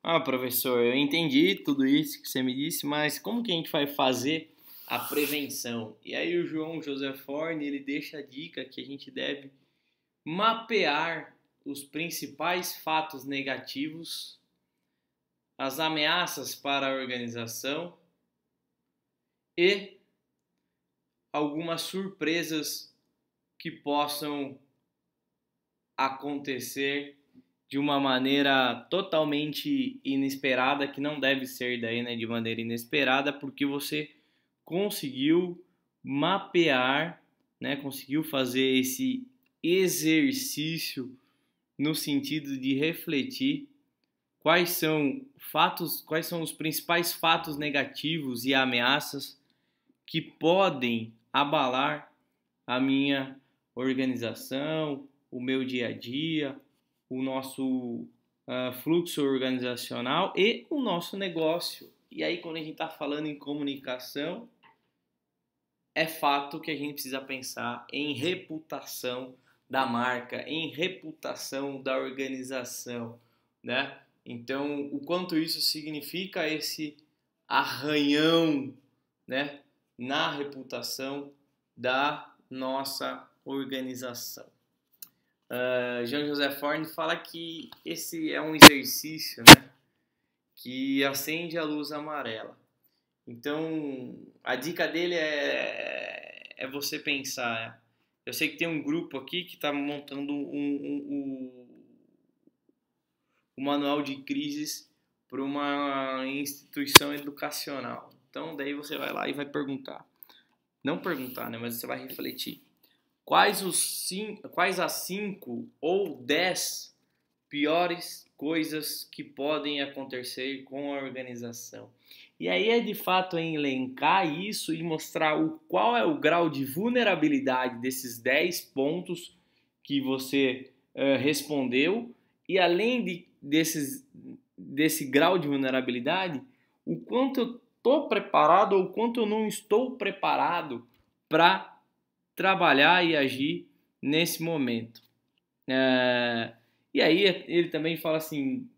Ah, professor, eu entendi tudo isso que você me disse, mas como que a gente vai fazer a prevenção? E aí o João José Forne, ele deixa a dica que a gente deve mapear os principais fatos negativos, as ameaças para a organização e algumas surpresas que possam acontecer de uma maneira totalmente inesperada, que não deve ser daí, né, de maneira inesperada, porque você conseguiu mapear, né, conseguiu fazer esse exercício no sentido de refletir quais são os principais fatos negativos e ameaças que podem abalar a minha organização, o meu dia a dia, o nosso fluxo organizacional e o nosso negócio. E aí, quando a gente está falando em comunicação, é fato que a gente precisa pensar em reputação da marca, em reputação da organização, né? Então, o quanto isso significa esse arranhão, né, na reputação da nossa organização. Jean José Forne fala que esse é um exercício, né, que acende a luz amarela. Então, a dica dele é você pensar. Eu sei que tem um grupo aqui que está montando o manual de crises para uma instituição educacional. Então, daí você vai lá e vai perguntar. Não perguntar, né, mas você vai refletir. Quais as 5 ou 10 piores coisas que podem acontecer com a organização? E aí é de fato elencar isso e mostrar qual é o grau de vulnerabilidade desses 10 pontos que você respondeu, e além desse grau de vulnerabilidade, o quanto eu estou preparado ou o quanto eu não estou preparado para trabalhar e agir nesse momento. E aí ele também fala assim,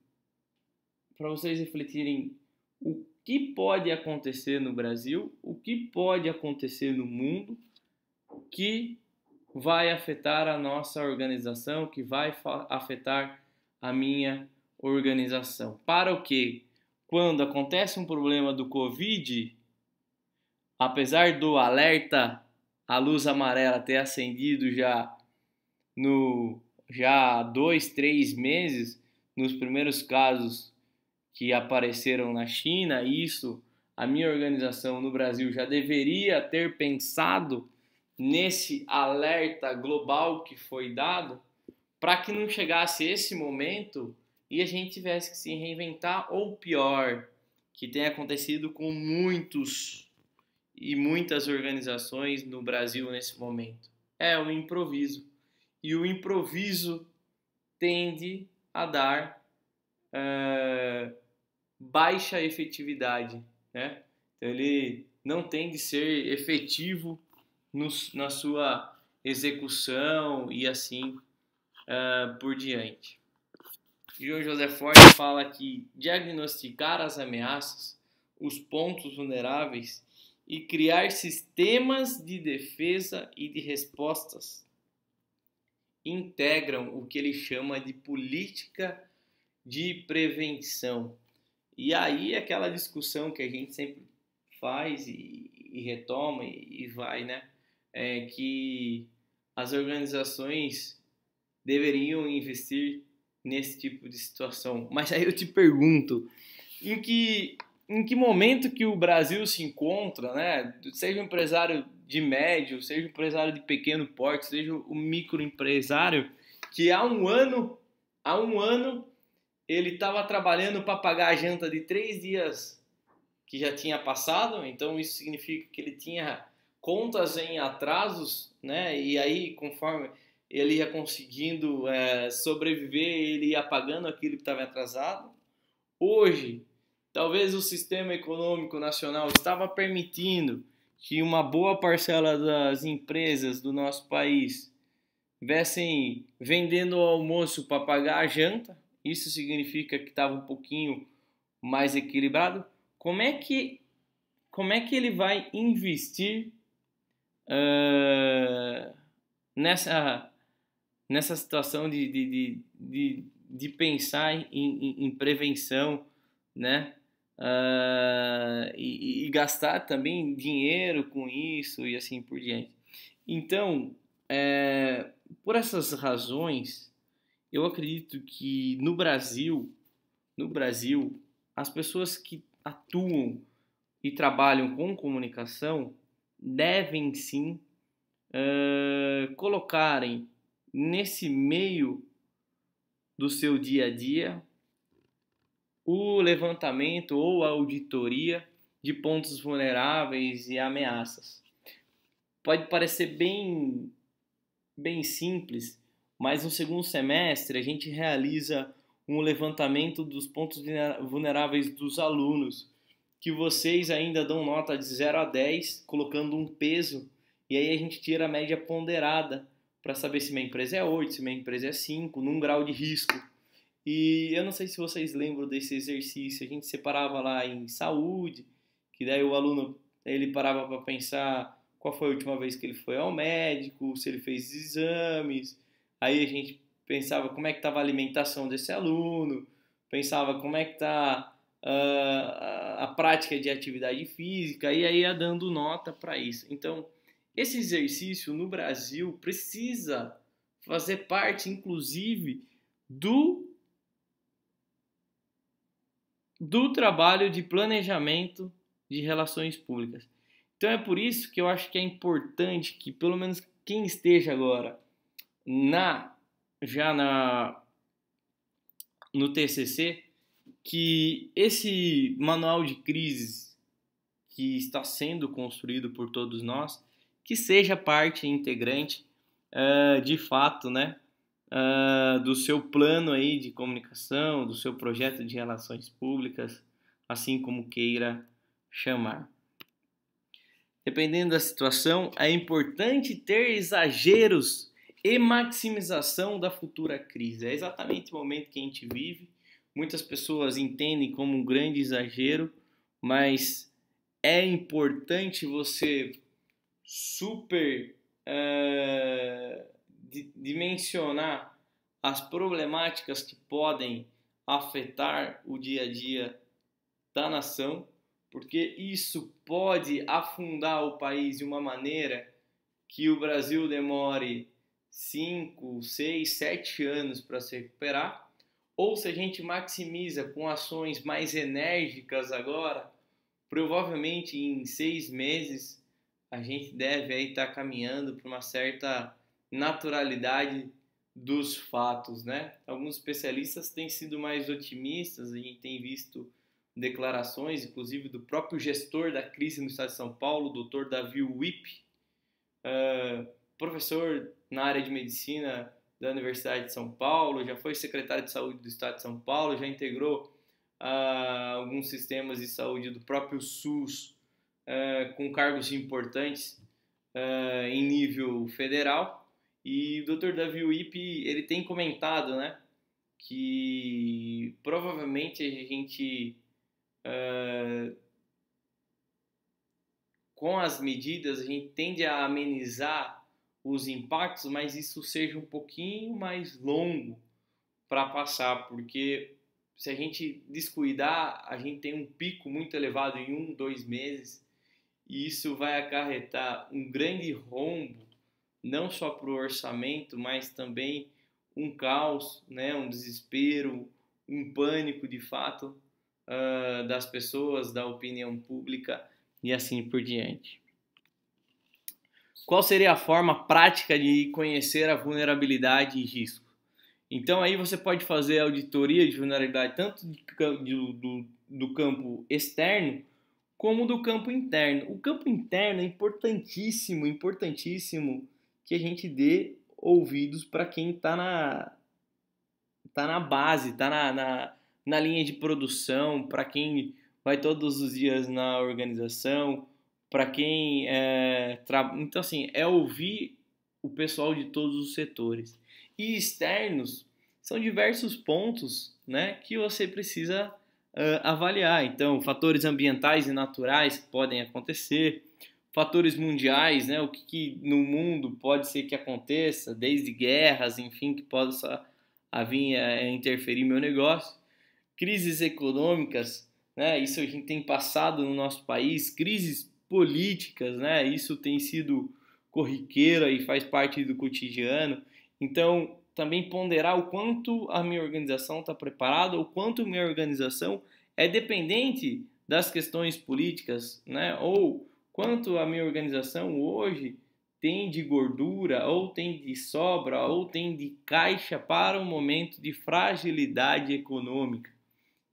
para vocês refletirem o que pode acontecer no Brasil, o que pode acontecer no mundo que vai afetar a nossa organização, que vai afetar a minha organização. Para o que? Quando acontece um problema do Covid, apesar do alerta, a luz amarela ter acendido já há 2, 3 meses, nos primeiros casos que apareceram na China, a minha organização no Brasil já deveria ter pensado nesse alerta global que foi dado, para que não chegasse esse momento e a gente tivesse que se reinventar, ou pior, que tem acontecido com muitas organizações no Brasil nesse momento. É o improviso. E o improviso tende a dar baixa efetividade, né? Então ele não tem de ser efetivo na sua execução e assim por diante. João José Forte fala que diagnosticar as ameaças, os pontos vulneráveis e criar sistemas de defesa e de respostas integram o que ele chama de política de prevenção. E aí aquela discussão que a gente sempre faz e retoma e vai, né? É que as organizações deveriam investir nesse tipo de situação. Mas aí eu te pergunto, em que momento que o Brasil se encontra, né? Seja um empresário de médio, seja um empresário de pequeno porte, seja um microempresário, que há um ano ele estava trabalhando para pagar a janta de 3 dias que já tinha passado, então isso significa que ele tinha contas em atrasos, né? E aí, conforme ele ia conseguindo sobreviver, ele ia pagando aquilo que estava atrasado. Hoje, talvez o sistema econômico nacional estava permitindo que uma boa parcela das empresas do nosso país estivessem vendendo o almoço para pagar a janta. Isso significa que estava um pouquinho mais equilibrado, como é que ele vai investir nessa situação de pensar em prevenção, né? E gastar também dinheiro com isso e assim por diante. Então, por essas razões, eu acredito que no Brasil, as pessoas que atuam e trabalham com comunicação devem sim colocarem nesse meio do seu dia a dia o levantamento ou a auditoria de pontos vulneráveis e ameaças. Pode parecer bem simples, mas no segundo semestre a gente realiza um levantamento dos pontos vulneráveis dos alunos, que vocês ainda dão nota de 0 a 10, colocando um peso, e aí a gente tira a média ponderada para saber se minha empresa é 8, se minha empresa é 5, num grau de risco. E eu não sei se vocês lembram desse exercício, a gente separava lá em saúde, que daí o aluno ele parava para pensar qual foi a última vez que ele foi ao médico, se ele fez exames, aí a gente pensava como é que estava a alimentação desse aluno, pensava como é que está a prática de atividade física, e aí ia dando nota para isso. Então, esse exercício no Brasil precisa fazer parte, inclusive, do trabalho de planejamento de relações públicas. Então é por isso que eu acho que é importante que pelo menos quem esteja agora no TCC, que esse manual de crises que está sendo construído por todos nós, que seja parte integrante de fato, né, do seu plano aí de comunicação, do seu projeto de relações públicas, assim como queira chamar. Dependendo da situação, é importante ter exageros e maximização da futura crise. É exatamente o momento que a gente vive. Muitas pessoas entendem como um grande exagero, mas é importante você dimensionar as problemáticas que podem afetar o dia a dia da nação, porque isso pode afundar o país de uma maneira que o Brasil demore 5, 6, 7 anos para se recuperar, ou se a gente maximiza com ações mais enérgicas agora, provavelmente em 6 meses a gente deve aí estar caminhando para uma certa naturalidade dos fatos, né? Alguns especialistas têm sido mais otimistas, a gente tem visto declarações, inclusive do próprio gestor da crise no estado de São Paulo, o Dr. Davi Wip, professor na área de medicina da Universidade de São Paulo, já foi secretário de saúde do estado de São Paulo, já integrou alguns sistemas de saúde do próprio SUS com cargos importantes em nível federal. E o Dr. Davi Wip, ele tem comentado, né, que provavelmente a gente com as medidas a gente tende a amenizar os impactos, mas isso seja um pouquinho mais longo para passar, porque se a gente descuidar, a gente tem um pico muito elevado em 1, 2 meses, e isso vai acarretar um grande rombo, não só para o orçamento, mas também um caos, né, um desespero, um pânico de fato das pessoas, da opinião pública e assim por diante. Qual seria a forma prática de conhecer a vulnerabilidade e risco? Então aí você pode fazer auditoria de vulnerabilidade tanto do campo externo como do campo interno. O campo interno é importantíssimo que a gente dê ouvidos para quem está na base, está na linha de produção, para quem vai todos os dias na organização, para quem então assim, é ouvir o pessoal de todos os setores. E externos são diversos pontos, né, que você precisa avaliar. Então, fatores ambientais e naturais que podem acontecer, fatores mundiais, né? O que no mundo pode ser que aconteça, desde guerras, enfim, que possa vir a interferir no meu negócio, crises econômicas, né? Isso a gente tem passado no nosso país, crises políticas, né? Isso tem sido corriqueira e faz parte do cotidiano. Então, também ponderar o quanto a minha organização está preparada, o quanto minha organização é dependente das questões políticas, né? Ou quanto a minha organização hoje tem de gordura, ou tem de sobra, ou tem de caixa para um momento de fragilidade econômica,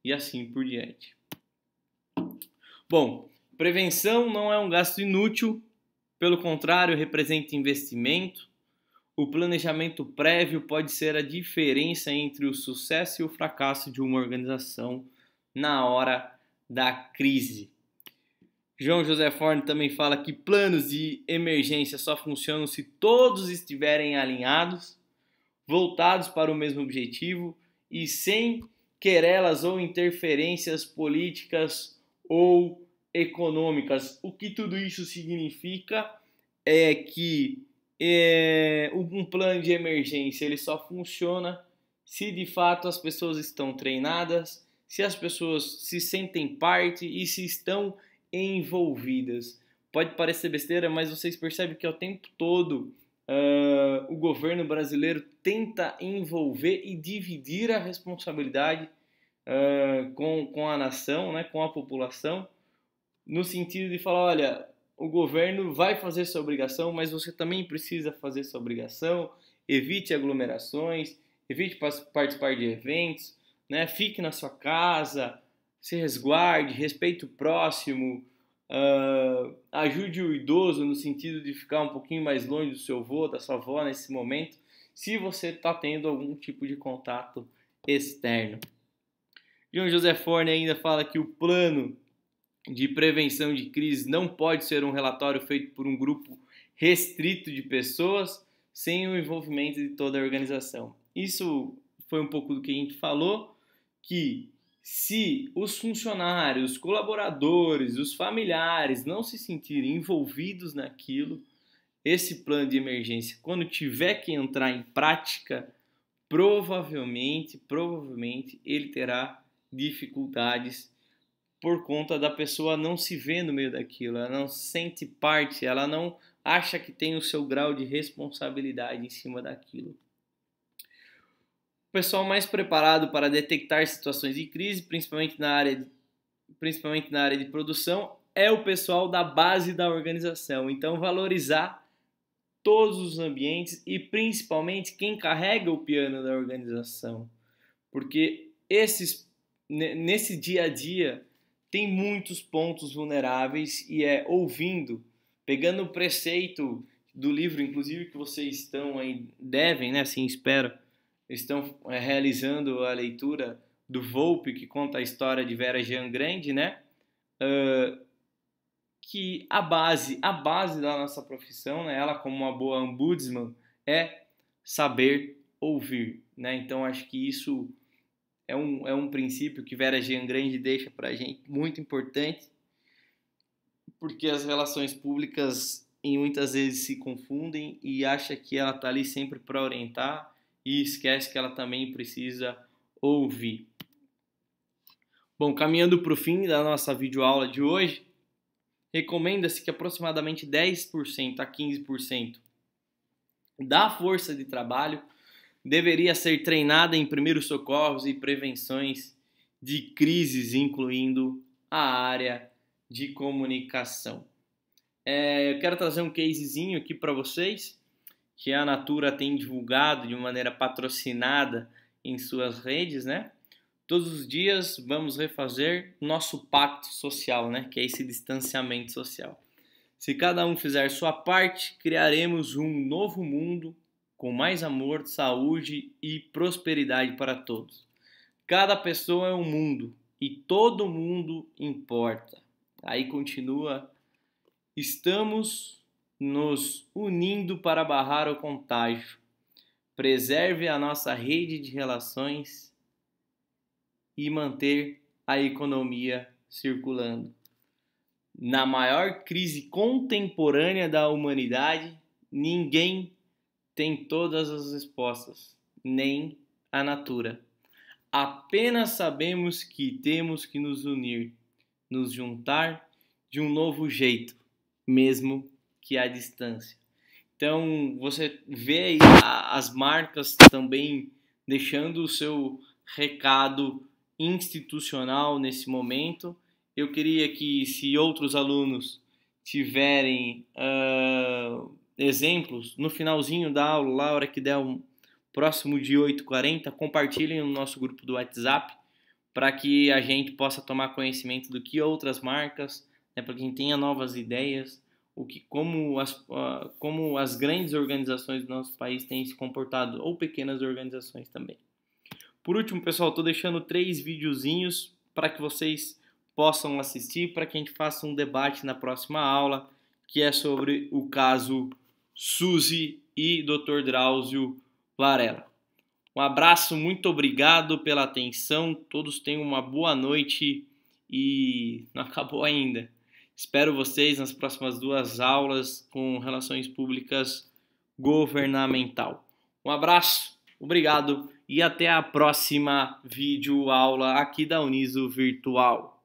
e assim por diante. Bom, prevenção não é um gasto inútil, pelo contrário, representa investimento. O planejamento prévio pode ser a diferença entre o sucesso e o fracasso de uma organização na hora da crise. João José Forne também fala que planos de emergência só funcionam se todos estiverem alinhados, voltados para o mesmo objetivo e sem querelas ou interferências políticas ou econômicas. O que tudo isso significa é que um plano de emergência ele só funciona se de fato as pessoas estão treinadas, se as pessoas se sentem parte e se estão envolvidas. Pode parecer besteira, mas vocês percebem que ao tempo todo o governo brasileiro tenta envolver e dividir a responsabilidade com a nação, né, com a população, no sentido de falar, olha, o governo vai fazer sua obrigação, mas você também precisa fazer sua obrigação, evite aglomerações, evite participar de eventos, né, fique na sua casa, se resguarde, respeite o próximo, ajude o idoso no sentido de ficar um pouquinho mais longe do seu avô, da sua avó nesse momento, se você está tendo algum tipo de contato externo. João José Forne ainda fala que o plano de prevenção de crise não pode ser um relatório feito por um grupo restrito de pessoas sem o envolvimento de toda a organização. Isso foi um pouco do que a gente falou, que se os funcionários, os colaboradores, os familiares não se sentirem envolvidos naquilo, esse plano de emergência, quando tiver que entrar em prática, provavelmente ele terá dificuldades por conta da pessoa não se ver no meio daquilo, ela não sente parte, ela não acha que tem o seu grau de responsabilidade em cima daquilo. O pessoal mais preparado para detectar situações de crise, principalmente na área de produção, é o pessoal da base da organização. Então, valorizar todos os ambientes e principalmente quem carrega o piano da organização. Porque nesse dia a dia tem muitos pontos vulneráveis e é ouvindo, pegando o preceito do livro, inclusive que vocês estão aí, devem, né, assim espero, estão realizando a leitura do Volpe, que conta a história de Vera Jean Grande, né? Que a base da nossa profissão, né, ela como uma boa ombudsman, é saber ouvir, né? Então acho que isso é um princípio que Vera Jean Grande deixa para a gente muito importante, porque as relações públicas muitas vezes se confundem e acha que ela está ali sempre para orientar e esquece que ela também precisa ouvir. Bom, caminhando para o fim da nossa videoaula de hoje, recomenda-se que aproximadamente 10% a 15% da força de trabalho deveria ser treinada em primeiros socorros e prevenções de crises, incluindo a área de comunicação. Eu quero trazer um casezinho aqui para vocês, que a Natura tem divulgado de maneira patrocinada em suas redes, né? Todos os dias vamos refazer nosso pacto social, né? Que é esse distanciamento social. Se cada um fizer sua parte, criaremos um novo mundo com mais amor, saúde e prosperidade para todos. Cada pessoa é um mundo e todo mundo importa. Aí continua: estamos nos unindo para barrar o contágio. Preserve a nossa rede de relações e manter a economia circulando. Na maior crise contemporânea da humanidade, ninguém tem todas as respostas, nem a Natura. Apenas sabemos que temos que nos unir, nos juntar de um novo jeito, mesmo que à distância. Então, você vê aí as marcas também deixando o seu recado institucional nesse momento. Eu queria que, se outros alunos tiverem exemplos, no finalzinho da aula, lá, a hora que der próximo de 8h40, compartilhem no nosso grupo do WhatsApp para que a gente possa tomar conhecimento do que outras marcas, né, para que a gente tenha novas ideias, como as grandes organizações do nosso país têm se comportado, ou pequenas organizações também. Por último, pessoal, estou deixando 3 videozinhos para que vocês possam assistir, para que a gente faça um debate na próxima aula, que é sobre o caso Suzy e Dr. Drauzio Varela. Um abraço, muito obrigado pela atenção, todos tenham uma boa noite e não acabou ainda. Espero vocês nas próximas 2 aulas com Relações Públicas Governamental. Um abraço, obrigado e até a próxima videoaula aqui da Uniso Virtual.